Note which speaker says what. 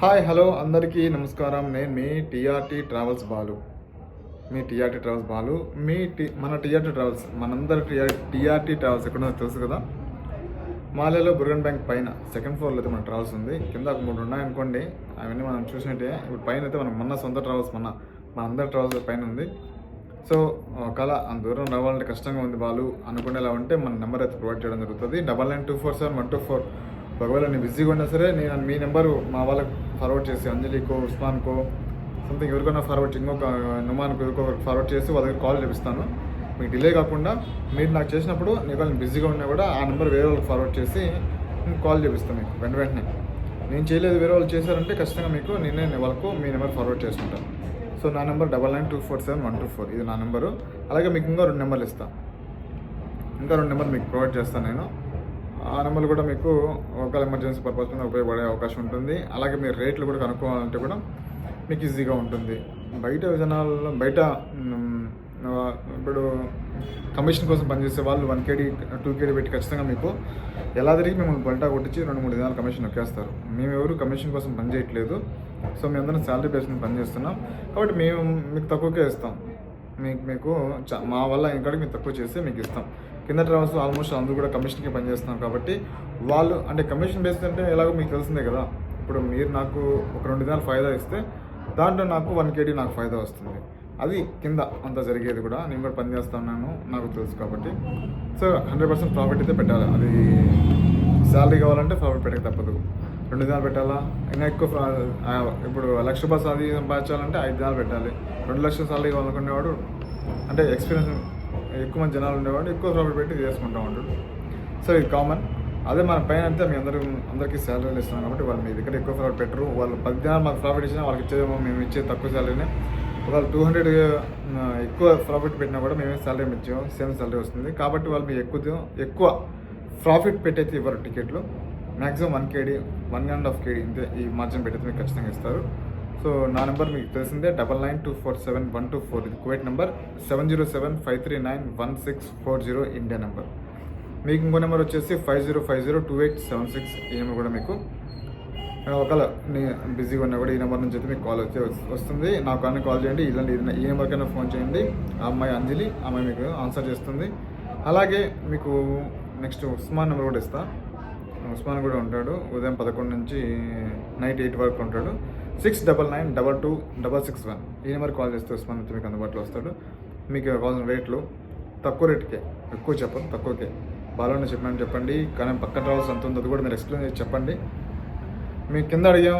Speaker 1: Hi hello అందరికీ నమస్కారం. నేను మీ టీఆర్టీ ట్రావెల్స్ బాలు. మన టీఆర్టీ ట్రావెల్స్ మనందరి టీఆర్టీ ట్రావెల్స్ ఎక్కడో తెలుసు కదా. మాలేలో బుర్గన్ బ్యాంక్ పైన సెకండ్ ఫ్లోర్లో అయితే మన ట్రావెల్స్ ఉంది. కింద ఒక 3 ఉన్నాయనుకోండి, అవన్నీ మనం చూసినట్టే. ఇప్పుడు పైన అయితే మన సొంత ట్రావెల్స్ మన అందరి ట్రావెల్స్ పైన ఉంది. సో ఒకవేళ అంత దూరం రావాలంటే కష్టంగా ఉంది బాలు అనుకునేలా ఉంటే మన నెంబర్ అయితే ప్రొవైడ్ చేయడం జరుగుతుంది. 99247124. ఒకవేళ నేను బిజీగా ఉన్నా సరే నేను మీ నెంబరు మా వాళ్ళకి ఫార్వర్డ్ చేసి, అంజలికో, ఉస్మాన్కో, సంథింగ్ ఎవరికైనా ఫార్వర్డ్, ఇంకొక నుమాన్కో ఎవరికొకరికి ఫార్వర్డ్ చేసి వాళ్ళ దగ్గర కాల్ చేపిస్తాను. మీకు డిలే కాకుండా మీరు నాకు చేసినప్పుడు నేను బిజీగా ఉన్నా కూడా ఆ నెంబర్ వేరే వాళ్ళకి ఫార్వర్డ్ చేసి నేను కాల్ చేపిస్తాను మీకు వెంటనే. నేను చేయలేదు, వేరే వాళ్ళు చేశారంటే ఖచ్చితంగా మీకు నేనే వాళ్ళకు మీ నెంబర్ ఫార్వర్డ్ చేసుకుంటాను. సో నా నెంబర్ 99247124, ఇది నా నెంబరు. అలాగే మీకు ఇంకా 2 నెంబర్లు ఇస్తాను. ఇంకా 2 నెంబర్లు మీకు ప్రొవైడ్ చేస్తాను నేను. ఆ నెంబర్లు కూడా మీకు ఒకవేళ ఎమర్జెన్సీ పర్పస్ మీద ఉపయోగపడే అవకాశం ఉంటుంది. అలాగే మీరు రేట్లు కూడా కనుక్కోవాలంటే కూడా మీకు ఈజీగా ఉంటుంది. బయట ఇప్పుడు కమిషన్ కోసం పనిచేసే వాళ్ళు 1 KD 2 KD పెట్టి ఖచ్చితంగా మీకు ఎలా తిరిగి మిమ్మల్ని బల్టా కొట్టించి 2-3 దినాలు కమిషన్ నొక్కేస్తారు. మేము ఎవరు కమిషన్ కోసం పని చేయట్లేదు. సో మేము అందరం శాలరీ బేస్ మీద పనిచేస్తున్నాం కాబట్టి మేము మీకు తక్కువకే ఇస్తాం. మీకు మా వల్ల ఇంకాడికి మేము తక్కువ చేసి మీకు ఇస్తాం. కింద ట్రావెల్స్ ఆల్మోస్ట్ అందరూ కూడా కమిషన్కి పనిచేస్తున్నాం కాబట్టి వాళ్ళు అంటే కమిషన్ బేస్డ్ అంటే ఎలాగో మీకు తెలిసిందే కదా. ఇప్పుడు మీరు నాకు ఒక 2 దినాలు ఫాయిదా ఇస్తే దాంట్లో నాకు 1 KD నాకు ఫాయిదా వస్తుంది. అది కింద అంతా జరిగేది కూడా. నేను కూడా పనిచేస్తున్నాను, నాకు తెలుసు కాబట్టి. సో 100% ప్రాఫిట్ అయితే పెట్టాలి. అది శాలరీ కావాలంటే ప్రాఫిట్ పెట్టక తప్పదు. 2 దినాలు పెట్టాలా, ఇంకా ఎక్కువ ఇప్పుడు 1 లక్ష రూపాయలు శాలరీ సంపాదించాలంటే 5 దినాలు పెట్టాలి. 2 లక్షల శాలరీ కావాలనుకునేవాడు అంటే ఎక్స్పీరియన్స్ ఎక్కువ మంది జనాలు ఉండేవాడు ఎక్కువ ప్రాఫిట్ పెట్టి చేసుకుంటూ ఉంటాడు. సో ఇది కామన్. అదే మన పైన అంతా మీ అందరికీ శాలరీలు ఇస్తున్నాం కాబట్టి వాళ్ళు మీ దగ్గర ఎక్కువ ప్రాఫిట్ పెట్టరు. వాళ్ళు 10 దినాలు మాకు ప్రాఫిట్ ఇచ్చినా వాళ్ళకి ఇచ్చేదేమో మేము ఇచ్చే తక్కువ శాలరీనే. వాళ్ళు 200 ఎక్కువ ప్రాఫిట్ పెట్టినా కూడా మేమే శాలరీ ఇచ్చాము, సేమ్ శాలరీ వస్తుంది. కాబట్టి వాళ్ళు మీకు ఎక్కువ ప్రాఫిట్ పెట్టయితే ఇవ్వరు. టికెట్లు మ్యాక్సిమం 1 KD 1.5 KD ఇంతే ఈ మార్జిన్ పెట్టయితే మీకు ఖచ్చితంగా ఇస్తారు. సో నా నెంబర్ మీకు తెలిసిందే, 99247124. ఇది కువైట్ నెంబర్. 7075391640 India number. మీకు ఇంకో నెంబర్ వచ్చేసి 50502876. ఈ నెంబర్ కూడా మీకు ఒకవేళ బిజీగా ఉన్నా కూడా ఈ నెంబర్ నుంచి అయితే మీకు కాల్ వస్తుంది. నాకు అన్నీ కాల్ చేయండి. ఈ నెంబర్కైనా ఫోన్ చేయండి. ఆ అమ్మాయి అంజలి, ఆ అమ్మాయి మీకు ఆన్సర్ చేస్తుంది. అలాగే మీకు నెక్స్ట్ ఉస్మాన్ నెంబర్ కూడా ఇస్తాను. ఉస్మాన్ కూడా ఉంటాడు. ఉదయం 11 నుంచి నైట్ 8 వరకు ఉంటాడు. 69922661. ఈ నెంబర్ కాల్ చేస్తే ఉస్మాన్ అయితే మీకు అందుబాటులో వస్తాడు. మీకు కావాల్సిన రేట్లు తక్కువ రేటుకే, ఎక్కువ చెప్పండి, తక్కువకే. బాలోనే చెప్పండి. కానీ పక్క ట్రావెల్స్ అంత ఉంది, అది కూడా మీరు ఎక్స్ప్లెయిన్ చేసి చెప్పండి. మీకు కింద అడిగాం